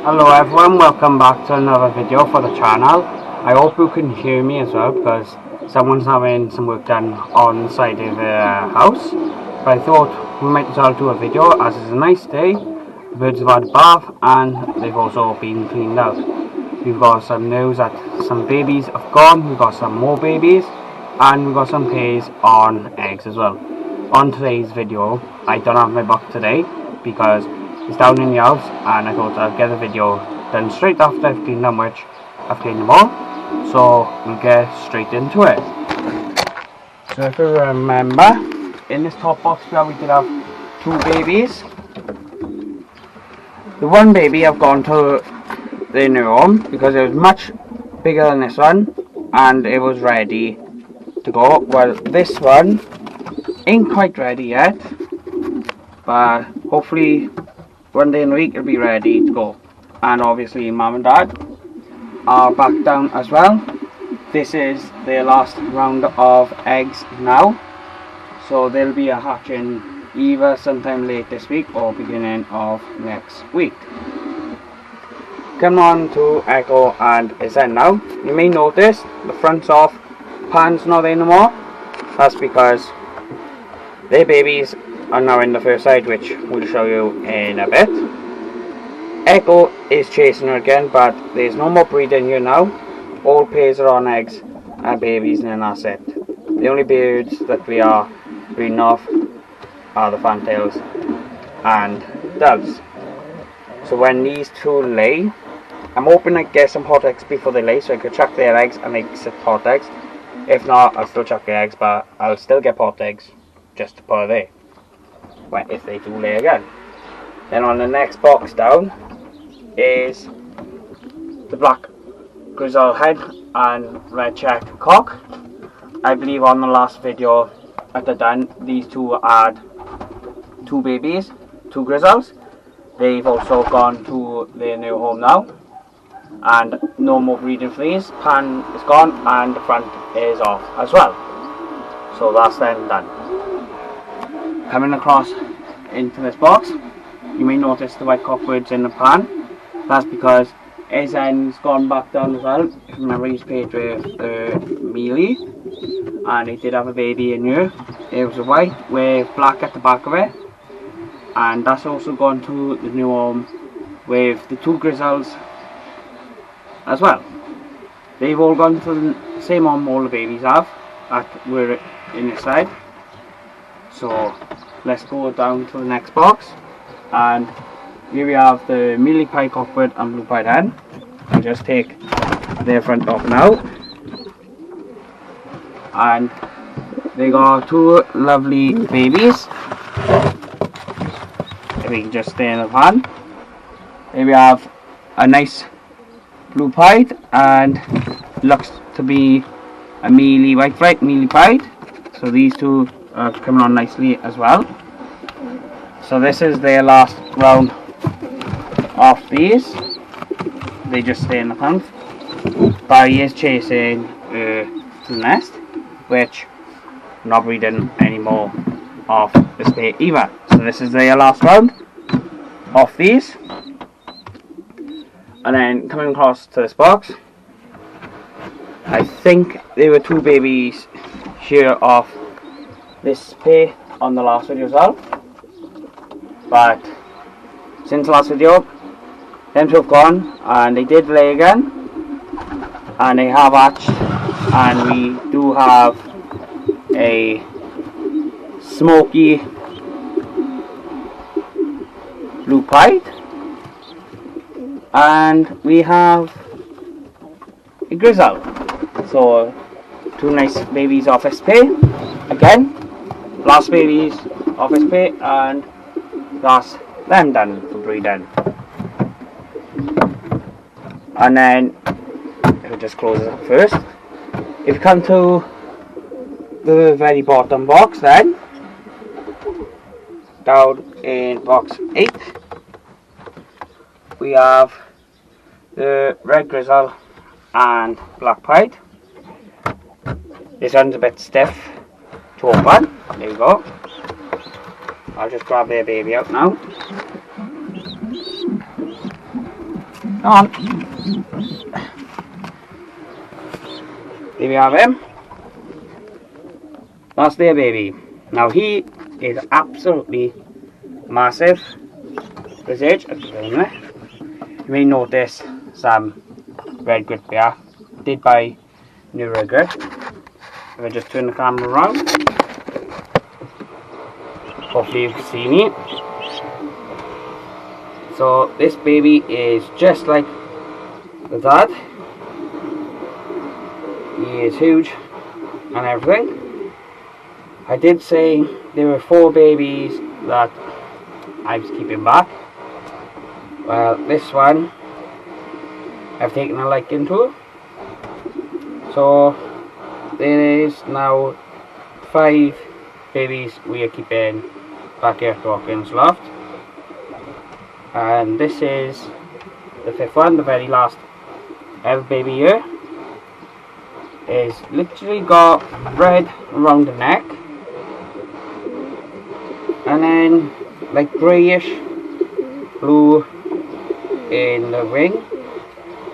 Hello everyone, welcome back to another video for the channel. I hope you can hear me as well, because someone's having some work done on the side of the house. But I thought we might as well do a video as it's a nice day. The birds have had a bath and they've also been cleaned out. We've got some news that some babies have gone, we've got some more babies, and we've got some pairs on eggs as well. On today's video, I don't have my buck today because it's down in the house, and I thought I'd get the video done straight after I've cleaned them, which I've cleaned them all. So we'll get straight into it. So if you remember, in this top box here we did have two babies. The one baby I've gone to the new home because it was much bigger than this one and it was ready to go. Well, this one ain't quite ready yet, but hopefully one day in the week it'll be ready to go. And obviously mum and dad are back down as well. This is their last round of eggs now, so they'll be hatching either sometime late this week or beginning of next week. Coming on to Echo and Zen now. You may notice the fronts of Pan's not there anymore. That's because their babies are now in the first side, which we'll show you in a bit. Echo is chasing her again, but there's no more breeding here now. All pairs are on eggs and babies, and then that's it. The only birds that we are breeding off are the fantails and doves. So when these two lay, I'm hoping I get some hot eggs before they lay, so I could chuck their eggs and make some hot eggs. If not, I'll still chuck the eggs, but I'll still get hot eggs just to put there if they do lay again. Then on the next box down is the black grizzle head and red check cock. I believe on the last video that I done, these two had two babies, two grizzles. They've also gone to their new home now, and no more breeding for these. Pan is gone and the front is off as well, so that's then done. Coming across into this box, you may notice the white cockbirds in the pan. That's because his end's gone back down as well. If you remember, he's paired with the mealy, and he did have a baby in here. It was a white with black at the back of it, and that's also gone to the new home with the two grizzles as well. They've all gone to the same home all the babies have that were in this side. So let's go down to the next box, and here we have the mealy pied cockbird and blue pied hen. I'll just take their front off now, and they got two lovely babies. If we can just stay in the pan. Here we have a nice blue pied, and looks to be a mealy white flight mealy pied. So these two are coming on nicely as well. So this is their last round of these. They just stay in the pan But he is chasing to the nest, which not breeding anymore of this pair either. So this is their last round of these. And then coming across to this box, I think there were 2 babies here of this pair on the last video as well. But since the last video, them 2 have gone, and they did lay again, and they have hatched, and we do have a smoky blue pied, and we have a grizzle. So 2 nice babies of this pair. Again, last babies of this pair, and that's them done for breeding. And then we'll just close it up first. If you come to the very bottom box, then down in box 8 we have the red grizzle and black pied. This one's a bit stiff to open. There we go. I'll just grab their baby out now. Come on. There we have him. That's their baby. Now he is absolutely massive for his age. You may notice some red grit there. Did by new rigger. If I just turn the camera around, hopefully you can see me. So this baby is just like the dad. He is huge and everything. I did say there were 4 babies that I was keeping back. Well, this one I've taken a liking to. So there is now 5 babies we are keeping back here at Hawkins Loft, and this is the 5th one, the very last ever baby here. Is literally got red around the neck, and then like greyish blue in the wing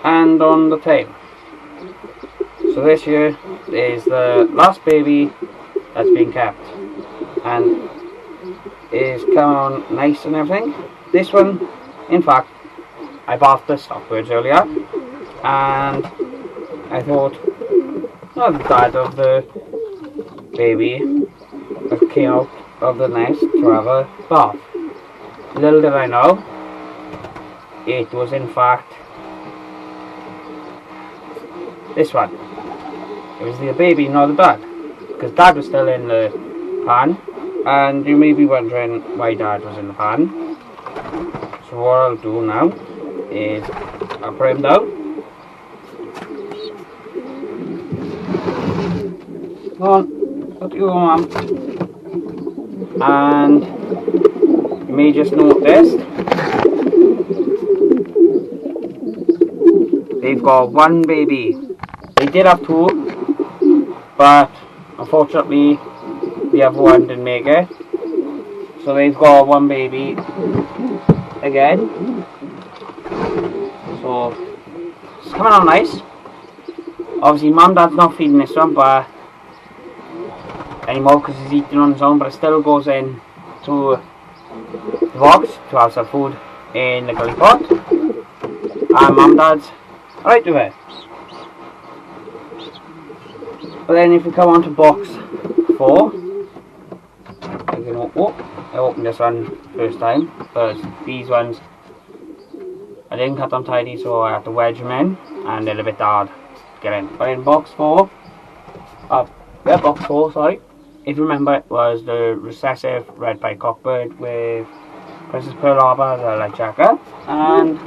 and on the tail. So this here is the last baby that's been kept, and is coming on nice and everything. This one, in fact, I bought the stock birds earlier, and I thought, well, the dad of the baby that came out of the nest to have a bath. Little did I know, it was in fact this one. It was the baby, not the dad, because dad was still in the pan, and you may be wondering why dad was in the pan. So what I'll do now is I'll put him down. Come on, up you go, Mum. And you may just notice they've got 1 baby. They did have 2, but unfortunately the other one didn't make it. So they've got 1 baby again. So it's coming out nice. Obviously Mum and Dad's not feeding this one but anymore because he's eating on his own, but it still goes in to the box to have some food in the gully pot. And Mum and Dad's alright with it. But then if we come on to box 4, I opened this one first time because these ones I didn't cut them tidy, so I had to wedge them in and they're a bit hard to get in. But in box 4, box 4, sorry, if you remember, it was the recessive red-pied cockbird with Princess Pearl Harbour as a light checker, and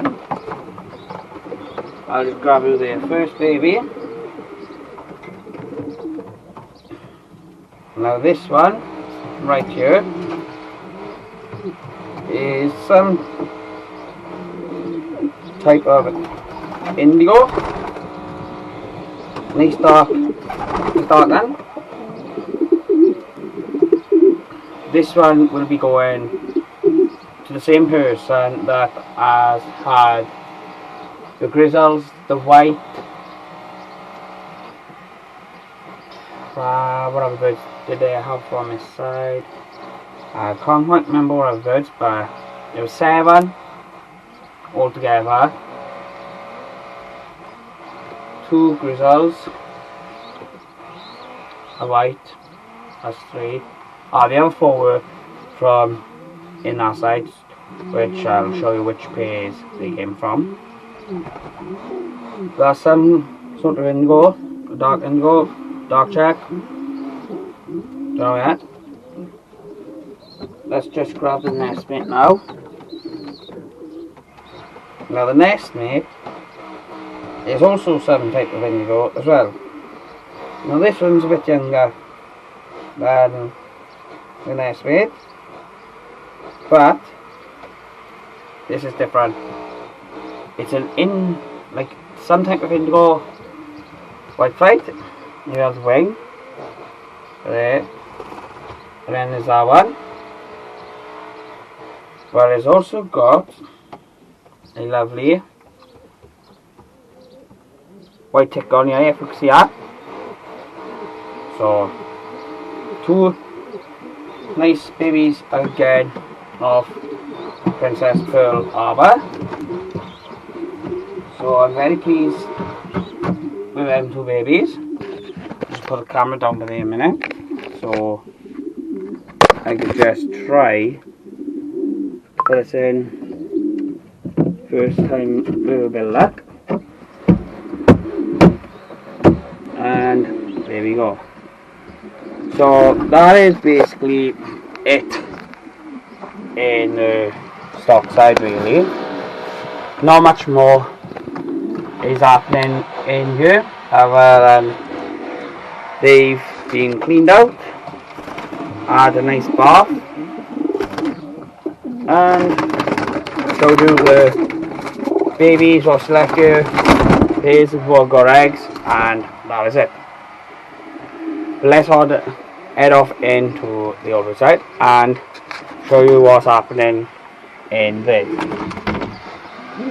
I'll just grab you the first baby. Now this one right here is some type of indigo, nice dark then. This one will be going to the same person that has had the grizzles, the white, what other birds did they have from this side? I can't quite remember what other birds, but there was 7 altogether. 2 grizzles, a white, that's 3. The other 4 were from in that side, which I'll show you which pairs they came from. That's some sort of indigo, dark check. Don't know yet. Let's just grab the nest mate now. Now the nest mate is also some type of indigo as well. Now this one's a bit younger than the nest mate, but this is different. It's like some type of indigo white flight. You have the wing there, and then there's that one. But it's also got a lovely white tick on here, if you can see that. So 2 nice babies again of Princess Pearl Arbor. So I'm very pleased with them 2 babies. Just put the camera down there a minute so I can just try put it in first time with a bit of luck, and there we go. So that is basically it in the stock side really. Not much more is happening in here other than they've been cleaned out, had a nice bath, and showed you the babies were selected, pairs of what got eggs, and that was it. Let's head off into the other side and show you what's happening in this.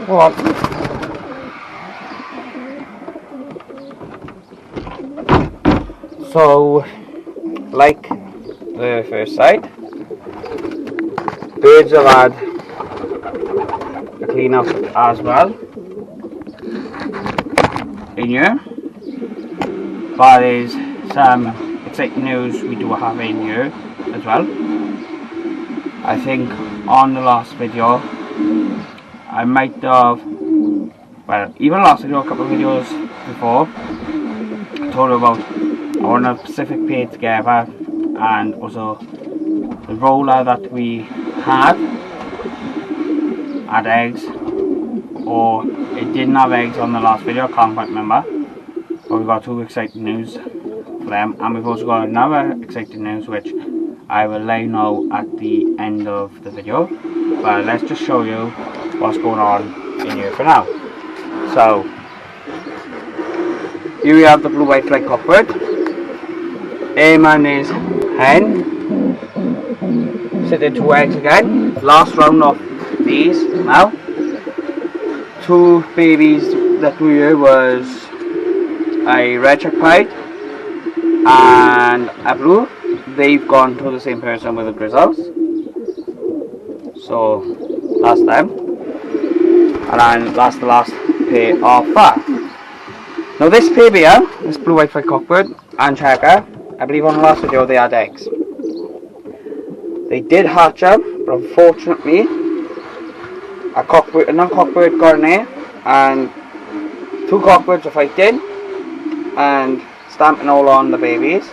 What? So, like the first side, birds have had a clean up as well in here. But there's some exciting news we do have in here as well. I think on the last video I might have, well, even last video, a couple of videos before, I told you about I want a specific pair together, and also the roller that we had eggs, or it didn't have eggs on the last video, I can't quite remember. But we've got 2 exciting news for them, and we've also got another exciting news which I will let you know at the end of the video. But let's just show you what's going on in here for now. So here we have the blue white flight cockbird. Aman is hen, sitting 2 eggs again. Last round of these now. 2 babies that we here was a red check pied and a blue. They've gone to the same person with the grizzles. So that's them. And then that's the last pair of that. Now this pair here, this blue white flight cockbird and checker, I believe on the last video they had eggs. They did hatch them, but unfortunately another cockbird got in there, and 2 cockbirds are fighting and stamping all on the babies.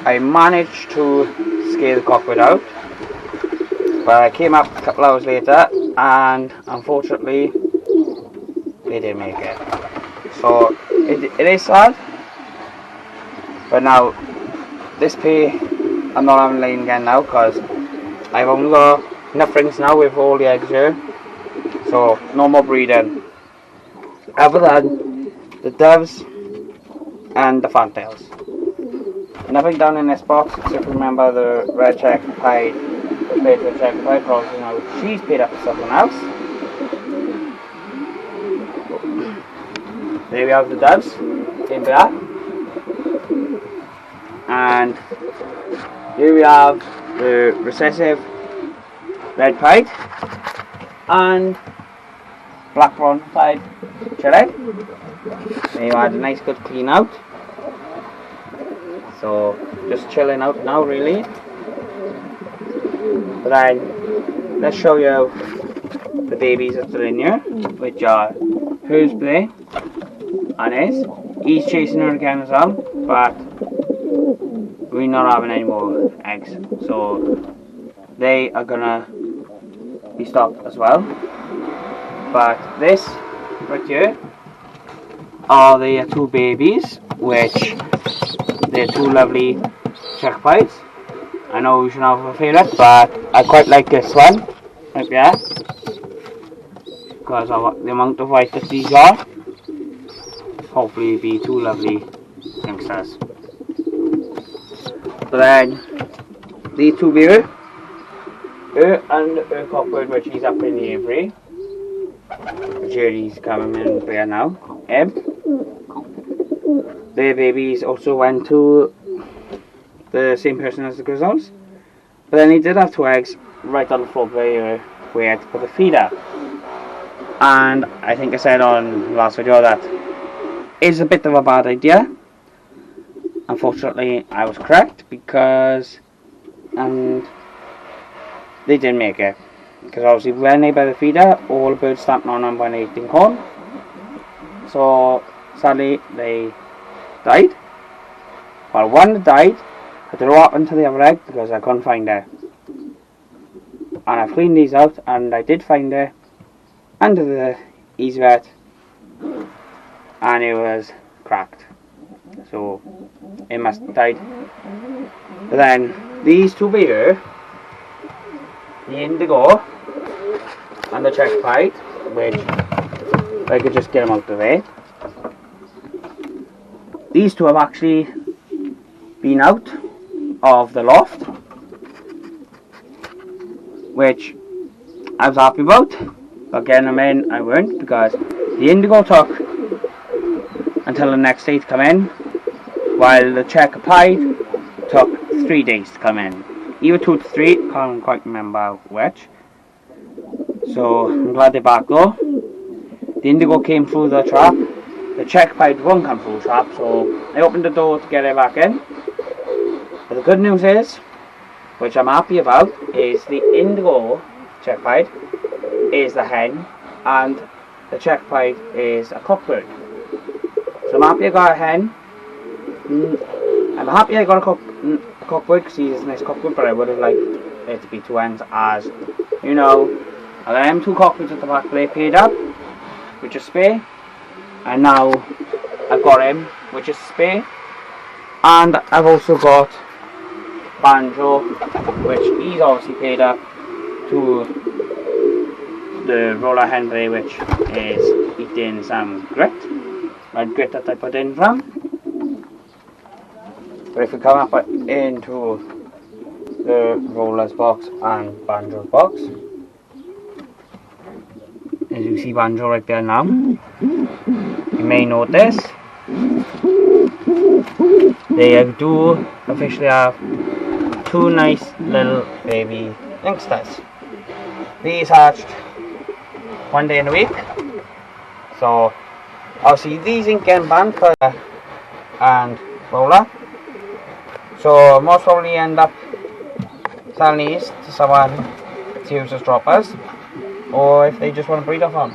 I managed to scare the cockbird out, but I came up a couple hours later and unfortunately they didn't make it. So it is sad, but now this pair I'm not having laying again now because I've only got enough rings now with all the eggs here, so no more breeding other than the doves and the fantails. Nothing down in this box except remember the red check pie, the paid red check pie, because you know she's paid up for someone else. There we have the doves in black, and here we have the recessive red pied and black brown pied chilling. There you had a nice good clean out. So just chilling out now really. But then let's show you the babies that are in here, which are hers play and his. He's chasing her again as well, but we're not having any more eggs, so they are gonna be stopped as well. But this right here are the two babies, which they're two lovely check pies. I know you should have a favourite, but I quite like this one right here because of the amount of white that these are. Hopefully be two lovely youngsters. But then these two here, her and her cockbird, which is up in the aviary, which here he's coming in here now, their babies also went to the same person as the grizzles, but then he did have two eggs right on the floor where we had to put the feeder. And I think I said on the last video that is a bit of a bad idea. Unfortunately I was correct, because they didn't make it, because obviously when they buy the feeder all the birds stamped on them when they eating corn, so sadly they died. Well, one died. I don't know what happened to the other egg because I couldn't find her, and I've cleaned these out and I did find her under the easy vet and it was cracked, so it must have died. But then these two here, the indigo and the check pied, which I could just get them out of the way. These two have actually been out of the loft, which I was happy about, but getting them in I weren't, because the indigo took until the next day to come in, while the checker pied took 3 days to come in. Either 2 to 3, can't quite remember which. So I'm glad they're back though. The indigo came through the trap. The check pied won't come through the trap, so I opened the door to get it back in. But the good news is, which I'm happy about, is the indigo check pied is the hen and the check pied is a cockbird. So I'm happy I got a hen. I'm happy I got a cockbird because he's a nice cockbird, but I would have liked it to be two hens, as you know, I got them two cockbirds at the back play paid up, which is spare, and now I've got him, which is spare, and I've also got Banjo, which he's obviously paid up to the roller hen tray, which is eating some grit, red grit that I put in from. But if we come up into the rollers box and Banjo's box, as you see Banjo right there now, you may notice they do officially have two nice little baby youngsters. These hatched 1 day in a week, so obviously these ain't getting banned and roller, so most probably end up selling these to someone to use as droppers, or if they just want to breed off them.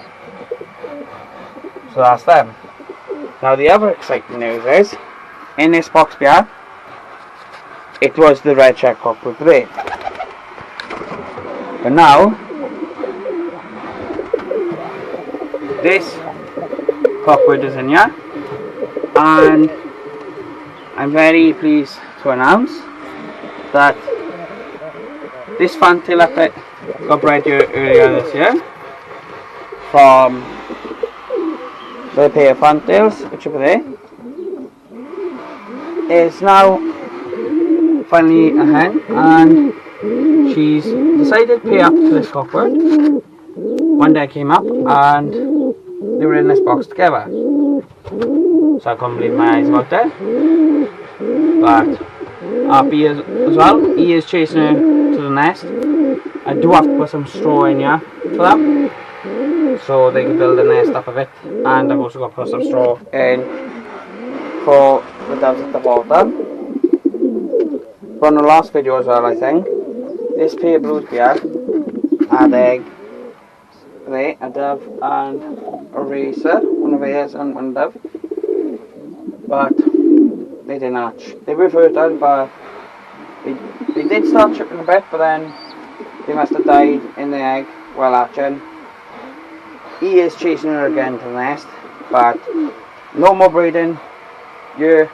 So that's them. Now the other exciting news is, in this box here, it was the red check cockbird today. But now, this cockbird is in here, and I'm very pleased to announce that this fantail leopard got bred here earlier this year from the pair of fantails, which are there, is now finally a hen, and she's decided to pay up to this cockbird. One day I came up and they were in this box together, so I couldn't believe my eyes about it. But Happy as well, he is chasing her to the nest. I do have to put some straw in here for them, so they can build a nest up of it, and I've also got to put some straw in for the doves at the bottom. From the last video as well, I think, this pair of blues here had egg, a dove and a racer, one of theirs and one dove, but they didn't hatch. They were fertile, but they did start chipping a bit, but then they must have died in the egg while hatching. He is chasing her again to the nest, but no more breeding. You're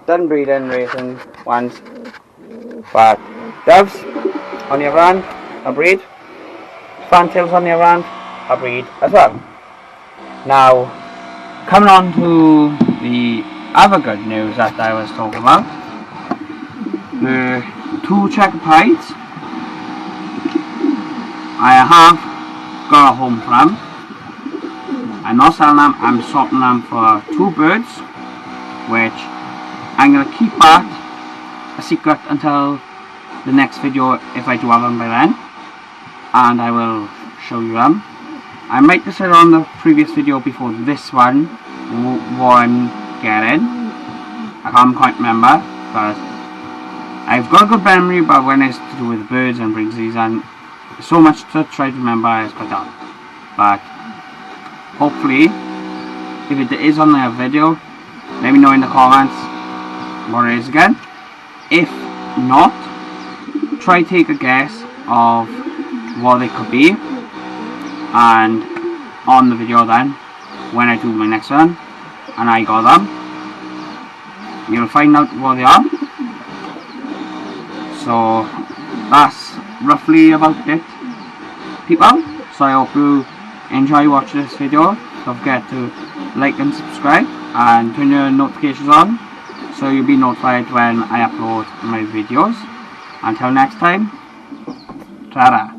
done breeding, racing once. But doves, on the other hand, a breed. Fantails, on the other hand, a breed as well. Now, coming on to the other good news that I was talking about, the two checker pies. I have got a home for them. I'm not selling them, I'm swapping them for two birds, which I'm going to keep that a secret until the next video, if I do have them by then, and I will show you them. I might have said on the previous video before this one what I'm getting. I can't quite remember, but I've got a good memory about when it's to do with birds and breeders, and so much to try to remember, it's quite hard. But hopefully, if it is on the video, let me know in the comments what it is again. If not, try to take a guess of what they could be, and on the video then, when I do my next one and I got them, you'll find out what they are. So that's roughly about it, people. So I hope you enjoy watching this video. Don't forget to like and subscribe and turn your notifications on, so you'll be notified when I upload my videos. Until next time, ta-da.